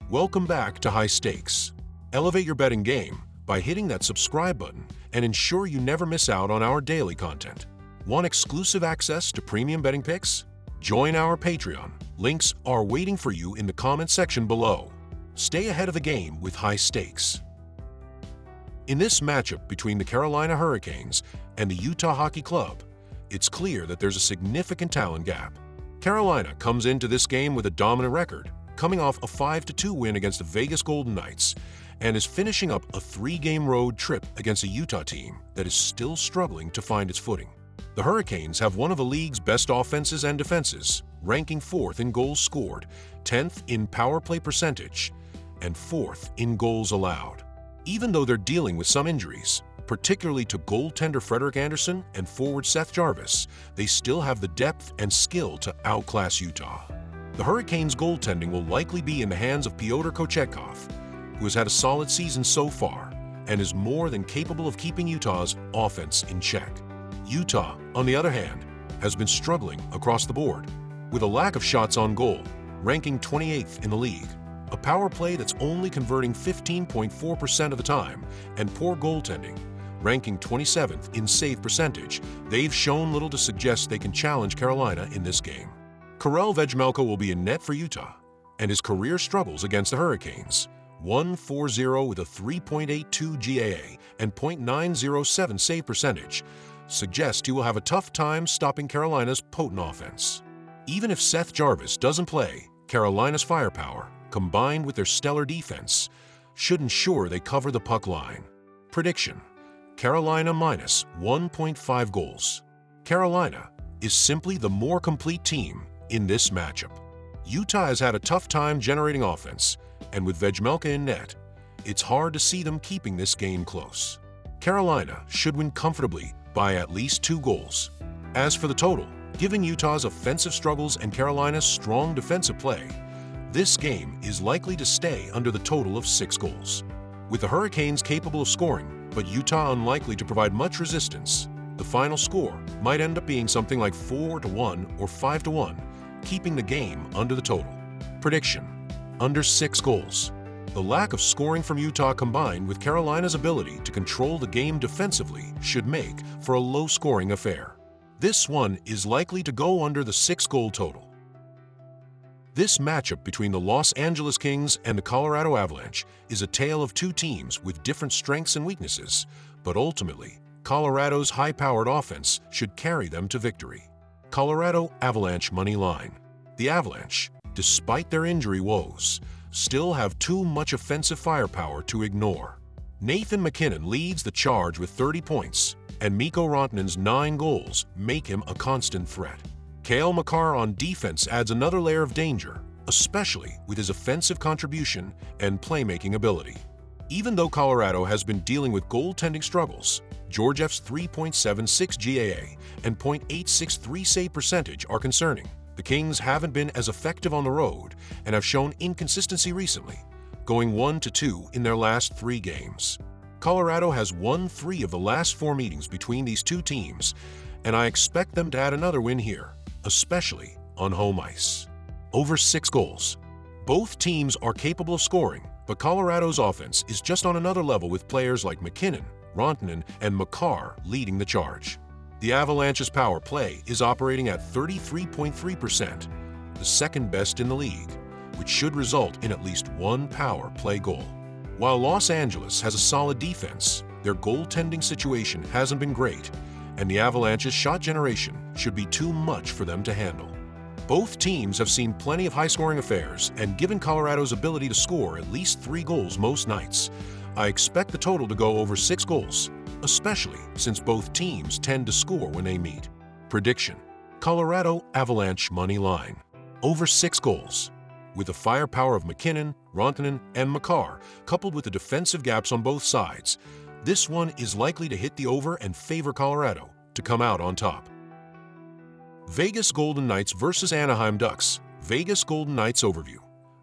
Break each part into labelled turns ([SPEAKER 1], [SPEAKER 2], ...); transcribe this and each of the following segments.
[SPEAKER 1] Welcome back to High Stakes. Elevate your betting game by hitting that subscribe button and ensure you never miss out on our daily content. Want exclusive access to premium betting picks? Join our Patreon. Links are waiting for you in the comment section below. Stay ahead of the game with High Stakes. In this matchup between the Carolina Hurricanes and the Utah Hockey Club, it's clear that there's a significant talent gap. Carolina comes into this game with a dominant record, coming off a 5-2 win against the Vegas Golden Knights, and is finishing up a 3-game road trip against a Utah team that is still struggling to find its footing. The Hurricanes have one of the league's best offenses and defenses, ranking 4th in goals scored, 10th in power play percentage, and 4th in goals allowed. Even though they're dealing with some injuries, particularly to goaltender Frederik Andersen and forward Seth Jarvis, they still have the depth and skill to outclass Utah. The Hurricanes' goaltending will likely be in the hands of Pyotr Kochetkov, who has had a solid season so far and is more than capable of keeping Utah's offense in check. Utah, on the other hand, has been struggling across the board, with a lack of shots on goal, ranking 28th in the league, a power play that's only converting 15.4% of the time, and poor goaltending, ranking 27th in save percentage. They've shown little to suggest they can challenge Carolina in this game. Karel Vejmelka will be in net for Utah, and his career struggles against the Hurricanes, 1-4-0 with a 3.82 GAA and .907 save percentage, suggest he will have a tough time stopping Carolina's potent offense. Even if Seth Jarvis doesn't play, Carolina's firepower, combined with their stellar defense, should ensure they cover the puck line. Prediction: Carolina minus 1.5 goals. Carolina is simply the more complete team in this matchup. Utah has had a tough time generating offense, and with Vejmelka in net, it's hard to see them keeping this game close. Carolina should win comfortably by at least 2 goals. As for the total, given Utah's offensive struggles and Carolina's strong defensive play, this game is likely to stay under the total of 6 goals. With the Hurricanes capable of scoring, but Utah unlikely to provide much resistance, the final score might end up being something like 4-1 or 5-1, keeping the game under the total. Prediction: under 6 goals. The lack of scoring from Utah combined with Carolina's ability to control the game defensively should make for a low-scoring affair. This one is likely to go under the 6-goal total. This matchup between the Los Angeles Kings and the Colorado Avalanche is a tale of 2 teams with different strengths and weaknesses, but ultimately, Colorado's high-powered offense should carry them to victory. Colorado Avalanche money line. The Avalanche, despite their injury woes, still have too much offensive firepower to ignore. Nathan MacKinnon leads the charge with 30 points, and Mikko Rantanen's 9 goals make him a constant threat. Cale Makar on defense adds another layer of danger, especially with his offensive contribution and playmaking ability. Even though Colorado has been dealing with goaltending struggles, Georgiev's 3.76 GAA and .863 save percentage are concerning. The Kings haven't been as effective on the road and have shown inconsistency recently, going 1-2 in their last 3 games. Colorado has won 3 of the last 4 meetings between these 2 teams, and I expect them to add another win here, especially on home ice. Over 6 goals. Both teams are capable of scoring, but Colorado's offense is just on another level with players like MacKinnon, Rantanen, and Makar leading the charge. The Avalanche's power play is operating at 33.3%, the second best in the league, which should result in at least 1 power play goal. While Los Angeles has a solid defense, their goaltending situation hasn't been great, and the Avalanche's shot generation should be too much for them to handle. Both teams have seen plenty of high-scoring affairs, and given Colorado's ability to score at least 3 goals most nights, I expect the total to go over 6 goals, especially since both teams tend to score when they meet. Prediction: Colorado Avalanche money line. Over 6 goals. With the firepower of MacKinnon, Rantanen, and Makar, coupled with the defensive gaps on both sides, this one is likely to hit the over and favor Colorado to come out on top. Vegas Golden Knights versus Anaheim Ducks. Vegas Golden Knights overview.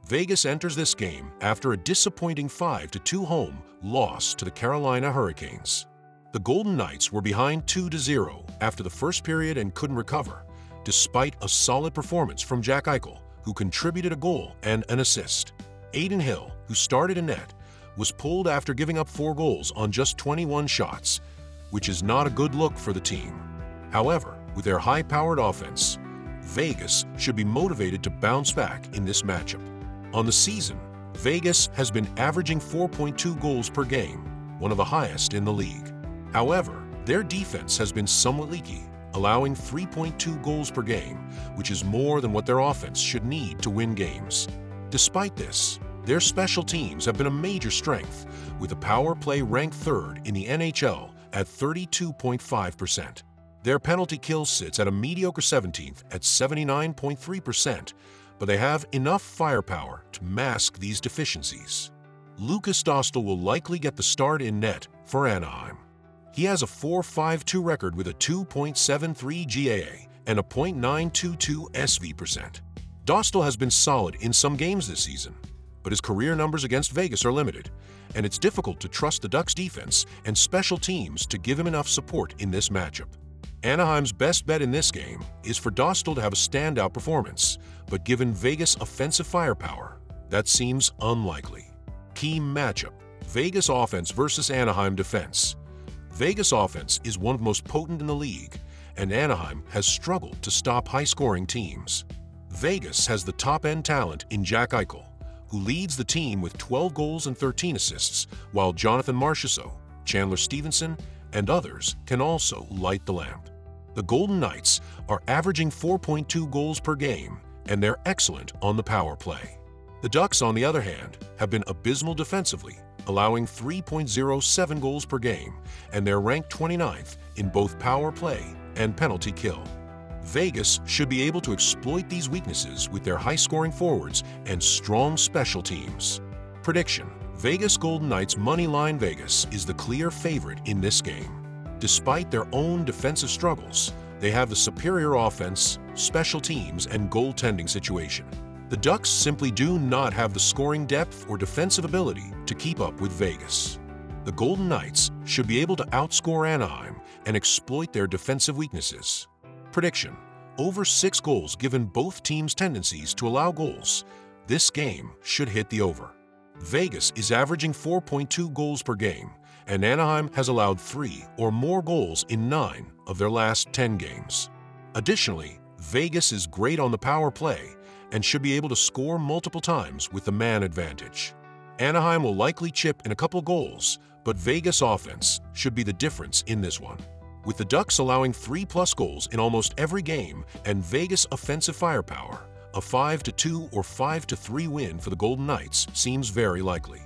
[SPEAKER 1] Vegas enters this game after a disappointing 5-2 home loss to the Carolina Hurricanes. The Golden Knights were behind 2-0 after the first period and couldn't recover, despite a solid performance from Jack Eichel, who contributed a goal and an assist. Adin Hill, who started in net, was pulled after giving up 4 goals on just 21 shots, which is not a good look for the team. However, with their high-powered offense, Vegas should be motivated to bounce back in this matchup. On the season, Vegas has been averaging 4.2 goals per game, one of the highest in the league. However, their defense has been somewhat leaky, allowing 3.2 goals per game, which is more than what their offense should need to win games. Despite this, their special teams have been a major strength, with the power play ranked 3rd in the NHL at 32.5%. Their penalty kill sits at a mediocre 17th at 79.3%, but they have enough firepower to mask these deficiencies. Lukas Dostal will likely get the start in net for Anaheim. He has a 4.52 record with a 2.73 GAA and a .922 SV%. Dostal has been solid in some games this season, but his career numbers against Vegas are limited, and it's difficult to trust the Ducks' defense and special teams to give him enough support in this matchup. Anaheim's best bet in this game is for Dostal to have a standout performance, but given Vegas' offensive firepower, that seems unlikely. Key matchup: Vegas offense versus Anaheim defense. Vegas offense is one of the most potent in the league, and Anaheim has struggled to stop high-scoring teams. Vegas has the top-end talent in Jack Eichel, who leads the team with 12 goals and 13 assists, while Jonathan Marchessault, Chandler Stevenson, and others can also light the lamp. The Golden Knights are averaging 4.2 goals per game, and they're excellent on the power play. The Ducks, on the other hand, have been abysmal defensively, allowing 3.07 goals per game, and they're ranked 29th in both power play and penalty kill. Vegas should be able to exploit these weaknesses with their high-scoring forwards and strong special teams. Prediction: Vegas Golden Knights moneyline Vegas is the clear favorite in this game. Despite their own defensive struggles, they have the superior offense, special teams, and goaltending situation. The Ducks simply do not have the scoring depth or defensive ability to keep up with Vegas. The Golden Knights should be able to outscore Anaheim and exploit their defensive weaknesses. Prediction: over 6 goals given both teams' tendencies to allow goals. This game should hit the over. Vegas is averaging 4.2 goals per game, and Anaheim has allowed 3 or more goals in 9 of their last 10 games. Additionally, Vegas is great on the power play and should be able to score multiple times with the man advantage. Anaheim will likely chip in a couple goals, but Vegas offense should be the difference in this one. With the Ducks allowing 3+ goals in almost every game and Vegas offensive firepower, a 5-2 or 5-3 win for the Golden Knights seems very likely.